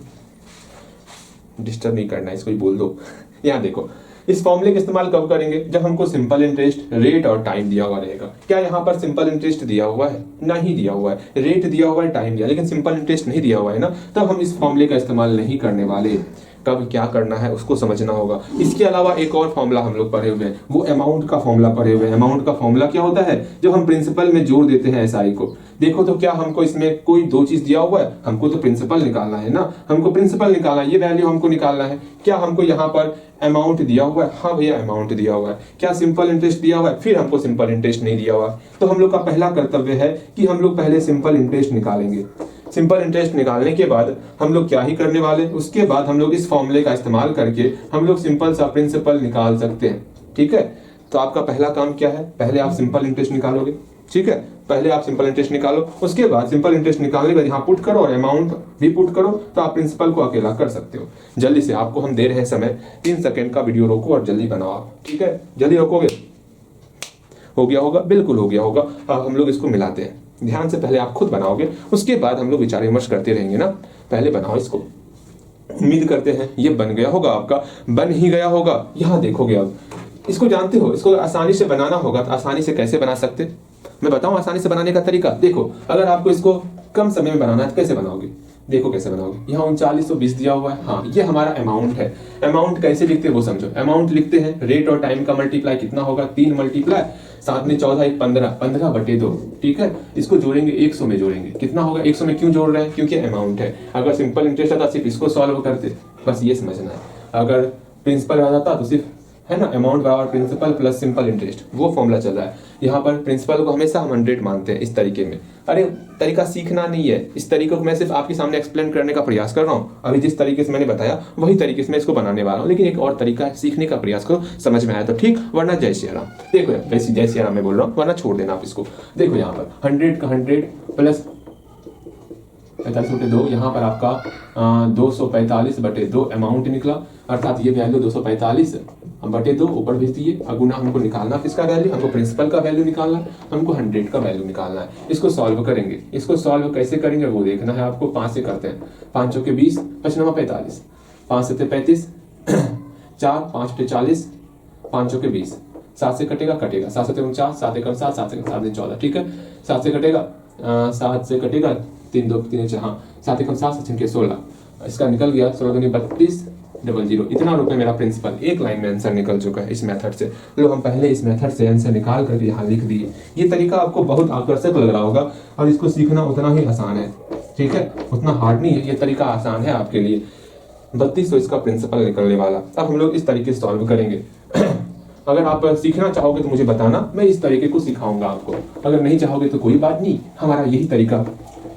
डिस्टर्ब नहीं करना, इसको ही बोल दो। यहाँ देखो, इस फॉर्मूले का इस्तेमाल कब करेंगे, जब हमको सिंपल इंटरेस्ट, रेट और टाइम दिया हुआ रहेगा। क्या यहाँ पर सिंपल इंटरेस्ट दिया हुआ है, नहीं दिया हुआ है, रेट दिया हुआ है, टाइम दिया, लेकिन सिंपल इंटरेस्ट नहीं दिया हुआ है ना, तब हम इस फॉर्मूले का इस्तेमाल नहीं करने वाले। कब क्या करना है उसको समझना होगा। इसके अलावा एक और फॉर्मूला हम लोग पढ़े हुए हैं, वो अमाउंट का फॉर्मूला पढ़े हुए हैं। अमाउंट का फॉर्मूला क्या होता है, जब हम प्रिंसिपल में जोड़ देते हैं एसआई को। देखो तो क्या हमको इसमें कोई 2 चीज दिया हुआ है, हमको तो प्रिंसिपल निकालना है ना, हमको प्रिंसिपल निकालना है, ये वैल्यू हमको निकालना है। क्या हमको यहाँ पर अमाउंट दिया हुआ है, हाँ भैया अमाउंट दिया हुआ है। क्या सिंपल इंटरेस्ट दिया हुआ है, फिर हमको सिंपल इंटरेस्ट नहीं दिया हुआ। तो हम लोग का पहला कर्तव्य है कि हम लोग पहले सिंपल इंटरेस्ट निकालेंगे। सिंपल इंटरेस्ट निकालने के बाद हम लोग क्या ही करने वाले, उसके बाद हम लोग इस फॉर्मूले का इस्तेमाल करके हम लोग सिंपल सा प्रिंसिपल निकाल सकते हैं। ठीक है, तो आपका पहला काम क्या है, पहले आप सिंपल इंटरेस्ट निकालोगे। ठीक है, पहले आप सिंपल इंटरेस्ट निकालो, उसके बाद सिंपल इंटरेस्ट निकालने के बाद यहाँ पुट करो और अमाउंट भी पुट करो, तो आप प्रिंसिपल को अकेला कर सकते हो। जल्दी से, आपको हम दे रहे हैं समय, 3 सेकंड का वीडियो रोको और जल्दी बनाओ आप, ठीक है, जल्दी रोकोगे। हो गया होगा, बिल्कुल हो गया होगा। अब हम लोग इसको मिलाते हैं, ध्यान से पहले आप खुद बनाओगे, उसके बाद हम लोग विचार विमर्श करते रहेंगे ना। पहले बनाओ इसको, उम्मीद करते हैं ये बन गया होगा, आपका बन ही गया होगा। यहाँ देखोगे, अब इसको जानते हो, इसको आसानी से बनाना होगा। तो आसानी से कैसे बना सकते, मैं बताऊं आसानी से बनाने का तरीका। देखो, अगर आपको इसको कम समय में बनाना है तो कैसे बनाओगे, देखो कैसे बनाओगे। यहाँ 3920 दिया हुआ है, हाँ ये हमारा अमाउंट है। अमाउंट कैसे लिखते हैं वो समझो। अमाउंट लिखते हैं, रेट और टाइम का मल्टीप्लाई कितना होगा, 3 मल्टीप्लाई 7 में 14 1 15, 15/2, ठीक है। इसको जोड़ेंगे 100 में जोड़ेंगे, कितना होगा 100 में। क्यों जोड़ रहे हैं, क्योंकि अमाउंट है। अगर सिंपल इंटरेस्ट आता सिर्फ इसको सॉल्व करते, बस ये समझना है। अगर प्रिंसिपल आ जाता तो सिर्फ, है ना, अमाउंट बराबर प्रिंसिपल प्लस सिंपल इंटरेस्ट, वो फॉर्मूला चल रहा है। यहाँ पर प्रिंसिपल को हमेशा हम 100 मानते हैं इस तरीके में। अरे तरीका सीखना नहीं है, इस तरीके को मैं सिर्फ आपके सामने एक्सप्लेन करने का प्रयास कर रहा हूँ। अभी जिस तरीके से मैंने बताया वही तरीके से मैं इसको बनाने वाला हूँ, लेकिन एक और तरीका है, सीखने का प्रयास करो, समझ में आया तो ठीक, वरना जय श्री राम। देखो वैसे जय श्री राम मैं बोल रहा हूँ, वरना छोड़ देना आप इसको। देखो यहाँ पर 100 का 100 प्लस 45/2, यहाँ पर आपका 245/2 अमाउंट निकला, अर्थात ये वैल्यू 245/2 ऊपर भेज दिए। अगुना हमको निकालना किसका वैल्यू, हमको प्रिंसिपल का वैल्यू निकालना है, हमको 100 का वैल्यू निकालना है। इसको सॉल्व करेंगे, इसको सॉल्व कैसे करेंगे वो देखना है आपको। 5 से करते हैं, 5 चौके 20, 5 9 45, 5 7 35, 4 5 8 40, 5 चौके 20, 7 से कटेगा 7 7 49, 7 1 7, 7 7 14, ठीक है। 7 से कटेगा 7 से कटेगा 3 2 3 4, हाँ 7 1 7 7 के 16, इसका निकल गया 16 दूनी 32 00। इतना रुपए मेरा प्रिंसिपल, एक लाइन में आंसर निकल चुका है इस मेथड से। तो हम पहले इस मेथड से आंसर निकाल करके यहाँ लिख दिए। ये तरीका आपको बहुत आकर्षक लग रहा होगा और इसको सीखना उतना ही आसान है, ठीक है, उतना हार्ड नहीं है, ये तरीका आसान है आपके लिए। 3200 इसका प्रिंसिपल निकलने वाला। अब हम लोग इस तरीके से सॉल्व करेंगे। अगर आप सीखना चाहोगे तो मुझे बताना, मैं इस तरीके को सिखाऊंगा आपको। अगर नहीं चाहोगे तो कोई बात नहीं, हमारा यही तरीका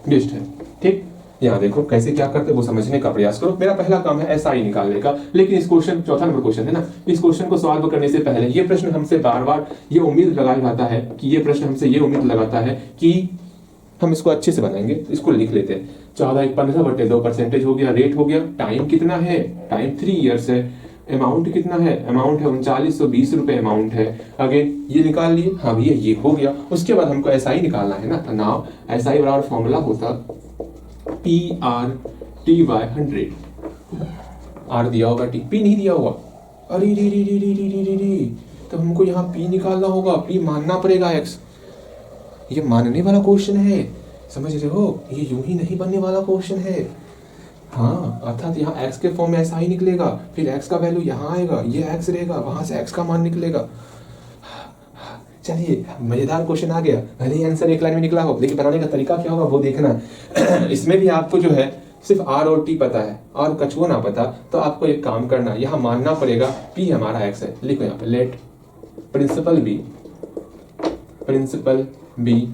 बेस्ट है, ठीक। यहाँ देखो कैसे क्या करते वो समझने का प्रयास करो। मेरा पहला काम है एसआई निकालने का, लेकिन इस क्वेश्चन, चौथा नंबर क्वेश्चन है ना, इस क्वेश्चन को सॉल्व करने से पहले ये प्रश्न हमसे बार बार ये उम्मीद लगाया जाता है कि ये प्रश्न हमसे ये उम्मीद लगाता है कि हम इसको अच्छे से बनाएंगे। इसको लिख लेते हैं, 14 1 15/2 परसेंटेज हो गया, रेट हो गया, टाइम कितना है, टाइम 3 इयर्स है, अमाउंट कितना है, अमाउंट है 3920 रुपए अमाउंट है। अगेन ये निकाल लिए, हाँ भैया ये हो गया। उसके बाद हमको एसआई निकालना है ना, तो नाउ एसआई बराबर फॉर्मूला होता PR/T/100। आर दिया होगा, टी पी नहीं दिया होगा, अरे री री री री री री री री, तो हमको यहाँ पी निकालना होगा, पी मानना पड़ेगा एक्स। ये मानने वाला क्वेश्चन है, समझ रहे हो, ये यूं ही नहीं बनने वाला क्वेश्चन है। हाँ, अर्थात यहाँ x के फॉर्म में ऐसा ही निकलेगा, फिर x का वैल्यू यहाँ आएगा, ये x रहेगा, वहां से x का मान निकलेगा। चलिए मजेदार क्वेश्चन आ गया, भले ही आंसर एक लाइन में निकला हो, लेकिन बनाने का तरीका क्या होगा वो देखना है। इसमें भी आपको जो है सिर्फ r और t पता है और कछुआ ना पता, तो आपको एक काम करना, यहाँ मानना पड़ेगा p हमारा x है। लिखो यहाँ पे let principal be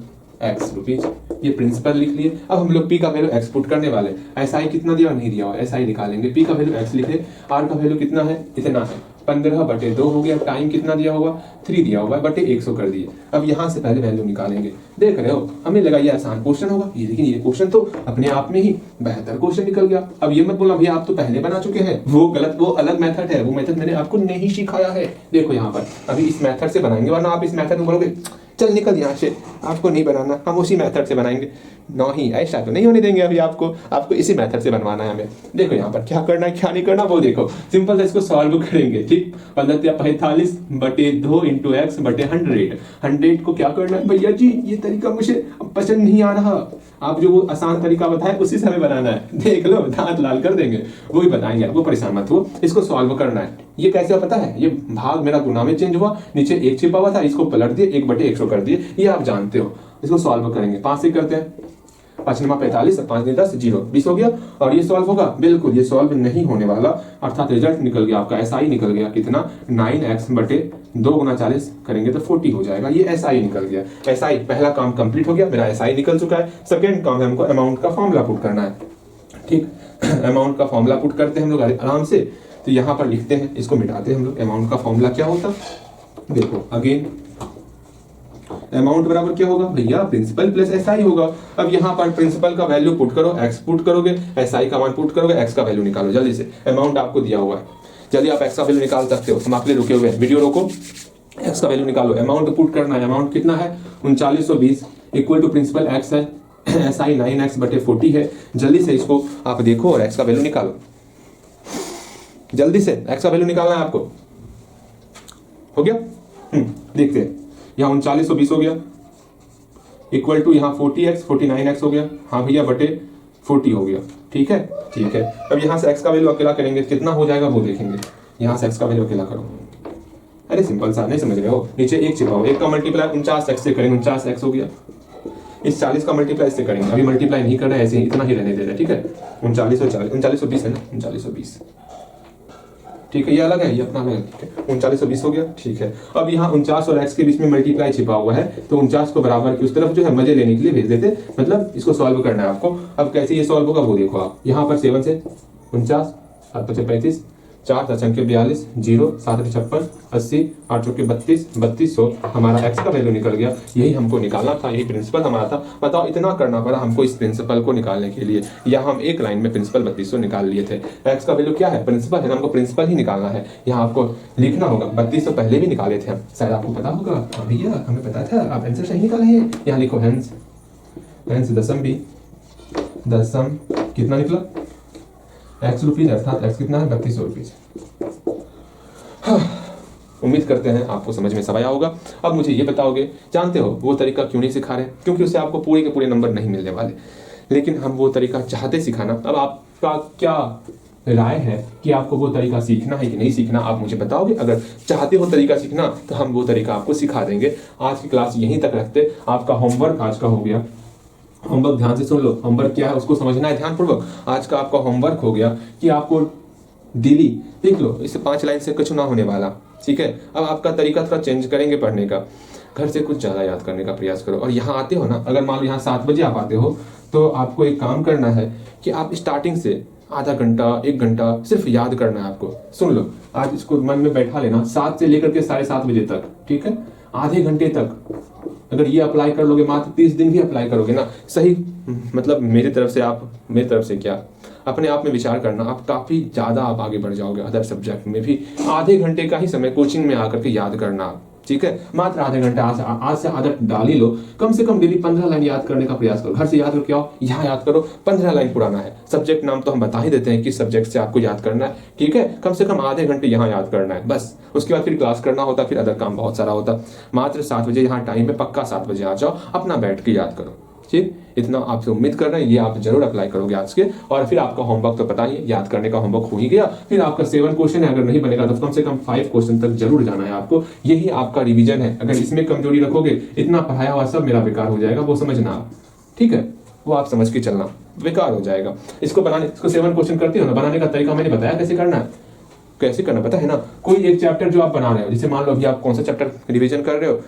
x rupees, ये प्रिंसिपल लिख लिए। अब हम लोग p का वैल्यू x पुट करने वाले, SI कितना दिया नहीं दिया हुआ, SI निकालेंगे। p का वैल्यू x लिखे, r का वैल्यू कितना है, इतना है, 15/2 हो गया। टाइम कितना दिया होगा, 3 दिया होगा, बटे 100 कर दिए। अब यहाँ से पहले वैल्यू निकालेंगे। देख रहे हो, हमें लगा ये आसान क्वेश्चन होगा ये, लेकिन ये क्वेश्चन तो अपने आप में ही बेहतर क्वेश्चन निकल गया। अब ये मत बोला भैया आप तो पहले बना चुके हैं, वो गलत, वो अलग मेथड है, वो मेथड मैंने आपको नहीं सिखाया है। देखो यहाँ पर अभी इस मेथड से बनाएंगे, वरना आप इस मेथड में बोलोगे चल निकल यहाँ से, आपको नहीं बनाना, हम उसी मेथड से बनाएंगे। नहीं, ऐसा तो नहीं होने देंगे अभी आपको इसी मेथड से बनवाना है हमें। देखो यहाँ पर क्या करना है क्या नहीं करना वो देखो, सिंपल से इसको सॉल्व करेंगे, ठीक। 15/45/2 इंटू x बटे 100। 100 को क्या करना है भैया जी, ये तरीका मुझे पसंद नहीं आ रहा, आप जो वो आसान तरीका बताए उसी से हमें बनाना है। देख लो दांत लाल कर देंगे, वो भी बताएंगे आपको, परेशान मत हो। इसको सॉल्व करना है। ये कैसे पता है, ये भाग मेरा गुना में चेंज हुआ, नीचे 1 छिपा हुआ था, इसको पलट दिए, 1/100 कर दिए, ये आप जानते हो। इसको सॉल्व करेंगे, 5 से करते हैं, 5 9 45, 5 9 10 0, 20 हो गया। और ये सॉल्व होगा, बिल्कुल ये सॉल्व नहीं होने वाला, अर्थात रिजल्ट निकल गया आपका SI निकल गया कितना, 9x/2 × 40 करेंगे तो 40 हो जाएगा, ये SI निकल गया। SI पहला काम कंप्लीट हो गया, मेरा SI निकल चुका है। सेकेंड काम है हमको अमाउंट का फॉर्मूला पुट करना है, ठीक। अमाउंट का फॉर्मूला पुट करते हैं हम लोग आराम से, तो यहाँ पर लिखते हैं, इसको मिटाते हैं हम लोग। अमाउंट का फॉर्मूला क्या होता, देखो अगेन अमाउंट बराबर क्या होगा भैया, प्रिंसिपल प्लस एसआई होगा। अब यहाँ पर प्रिंसिपल का वैल्यू पुट करो, एक्स पुट करोगे, एसआई का मान पुट करोगे, एक्स का वैल्यू निकालो जल्दी से। अमाउंट आपको दिया हुआ है, जल्दी आप एक्स का वैल्यू निकाल सकते हो, हम आपके लिए रुके हुए हैं, वीडियो रोको, एक्स का वैल्यू निकालो। अमाउंट पुट करना है, अमाउंट कितना है 3920 इक्वल टू प्रिंसिपल एक्स है, एसआई 9x/40 है। जल्दी से इसको आप देखो और एक्स का वैल्यू निकालो, जल्दी से एक्स का वैल्यू निकालना है आपको। हो गया? देखते हैं, यहाँ 3920 हो गया इक्वल टू यहाँ 40x 49x हो गया, हाँ भैया बटे 40 हो गया। ठीक है, ठीक है। अब यहाँ से x का वैल्यू अकेला करेंगे कितना हो जाएगा वो देखेंगे। यहाँ से x का वैल्यू अकेला करो, अरे सिंपल सा, नहीं समझ रहे हो, नीचे एक छिपाओ, एक का मल्टीप्लाई 49x से करेंगे, 49x हो गया। इस 40 का मल्टीप्लाई इससे करेंगे, अभी मल्टीप्लाई नहीं कर रहे हैं, ऐसे ही इतना ही रहने दे रहे हैं। ठीक है, 3920 है ना, 3920 ठीक है, ये अलग है, ये अपना अलग है। ठीक है, 3920 हो गया। ठीक है, अब यहाँ 49 और x के बीच में मल्टीप्लाई छिपा हुआ है, तो 49 को बराबर की उस तरफ जो है मजे लेने के लिए भेज देते, मतलब इसको सॉल्व करना है आपको। अब कैसे ये सॉल्व होगा वो देखो आप, यहाँ पर 7 से 49, 7 × 35, 4 × 10 = 42, 0 7 × 56, 80, 8 × 32, 3200 हमारा x का वैल्यू निकल गया। यही हमको निकालना था, यही प्रिंसिपल हमारा था। बताओ इतना करना पड़ा हमको इस प्रिंसिपल को निकालने के लिए, या हम एक लाइन में प्रिंसिपल 3200 निकाल लिए थे। x का वैल्यू क्या है, प्रिंसिपल है, हमको प्रिंसिपल ही निकालना है। यहाँ आपको लिखना होगा, 3200 पहले भी निकाले थे हम, शायद आपको पता होगा। हाँ भैया हमें पता था, आप आंसर सही निकाले हैं। यहाँ लिखो हेंस दशम भी, दशम कितना निकला x रुपीज, अर्थात x कितना है 3200 रुपीज। उम्मीद करते हैं आपको समझ में सब आया होगा। अब मुझे ये बताओगे, जानते हो वो तरीका क्यों नहीं सिखा रहे? क्योंकि उससे आपको पूरे के पूरे नंबर नहीं मिलने वाले, लेकिन हम वो तरीका चाहते सिखाना। अब आपका क्या राय है कि आपको वो तरीका सीखना है कि नहीं सीखना, आप मुझे बताओगे। अगर चाहते हो तरीका सीखना तो हम वो तरीका आपको सिखा देंगे। आज की क्लास यहीं तक रखते, आपका होमवर्क आज का हो गया। होमवर्क ध्यान से सुन लो, होमवर्क क्या है उसको समझना है ध्यानपूर्वक। आज का आपका होमवर्क हो गया कि आपको डेली देख लो, इससे 5 लाइन से कुछ ना होने वाला। ठीक है, अब आपका तरीका थोड़ा चेंज करेंगे पढ़ने का, घर से कुछ ज़्यादा याद करने का प्रयास करो। और यहाँ आते हो ना, अगर मान लो यहाँ 7 बजे आप आते हो, तो आपको एक काम करना है कि आप स्टार्टिंग से आधा घंटा 1 घंटा सिर्फ याद करना है आपको। सुन लो, आज इसको मन में बैठा लेना, 7 से लेकर के 7:30 बजे तक। ठीक है, आधे घंटे तक अगर ये अप्लाई कर लोगे, मात्र 30 दिन भी अप्लाई करोगे ना, सही मतलब मेरी तरफ से क्या, अपने आप में विचार करना, आप काफी ज्यादा आप आगे बढ़ जाओगे। अदर सब्जेक्ट में भी आधे घंटे का ही समय कोचिंग में आकर के याद करना। ठीक है, मात्र आधे घंटे आज से आदत डाल ही लो। कम से कम डेली 15 लाइन याद करने का प्रयास करो। घर से याद करके आओ, यहाँ याद करो, 15 लाइन पुराना है। सब्जेक्ट नाम तो हम बता ही देते हैं किस सब्जेक्ट से आपको याद करना है। ठीक है, कम से कम आधे घंटे यहाँ याद करना है बस। उसके बाद फिर क्लास करना होता, फिर अदर काम बहुत सारा होता। मात्र 7 बजे यहाँ टाइम है, पक्का 7 बजे आ जाओ, अपना बैठ के याद करो। ठीक, इतना आपसे उम्मीद कर रहे हैं, ये आप जरूर अप्लाई करोगे आज के। और फिर आपका होमवर्क तो पता ही, याद करने का होमवर्क हो ही गया। फिर आपका 7 क्वेश्चन है, अगर नहीं बनेगा तो कम से कम 5 क्वेश्चन तक जरूर जाना है आपको। यही आपका रिवीजन है। अगर इसमें कमजोरी रखोगे, इतना पढ़ाया हुआ सब मेरा बेकार हो जाएगा, वो समझना आप। ठीक है, वो आप समझ के चलना, बेकार हो जाएगा। इसको 7 क्वेश्चन करते हो ना, बनाने का तरीका मैंने बताया कैसे करना है। कैसे करना पता है ना, कोई एक चैप्टर जो आप बना रहे हो, जैसे मान लो अभी आप कौन सा चैप्टर रिवीजन कर रहे हो,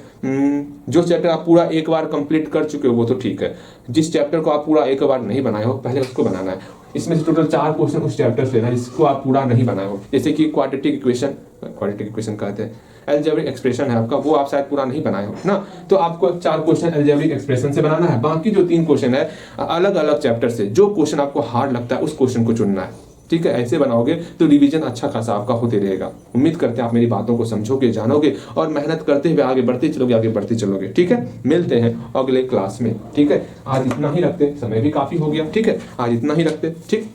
जो चैप्टर आप पूरा एक बार कंप्लीट कर चुके हो वो तो ठीक है। जिस चैप्टर को आप पूरा एक बार नहीं बनाए हो, पहले उसको बनाना है। इसमें से टोटल 4 क्वेश्चन उस चैप्टर से लेना जिसको आप पूरा नहीं बनाए हो। जैसे कि क्वाड्रेटिक इक्वेशन कहते हैं, अलजेब्रिक एक्सप्रेशन है आपका, वो आप शायद पूरा नहीं बनाए हो ना, तो आपको 4 क्वेश्चन अलजेब्रिक एक्सप्रेशन से बनाना है। बाकी जो 3 क्वेश्चन है अलग अलग चैप्टर से, जो क्वेश्चन आपको हार्ड लगता है उस क्वेश्चन को चुनना है। ठीक है, ऐसे बनाओगे तो रिवीजन अच्छा खासा आपका होते रहेगा। उम्मीद करते हैं आप मेरी बातों को समझोगे, जानोगे और मेहनत करते हुए आगे बढ़ते चलोगे। ठीक है, मिलते हैं अगले क्लास में। ठीक है, आज इतना ही रखते, समय भी काफी हो गया। ठीक है, आज इतना ही रखते। ठीक।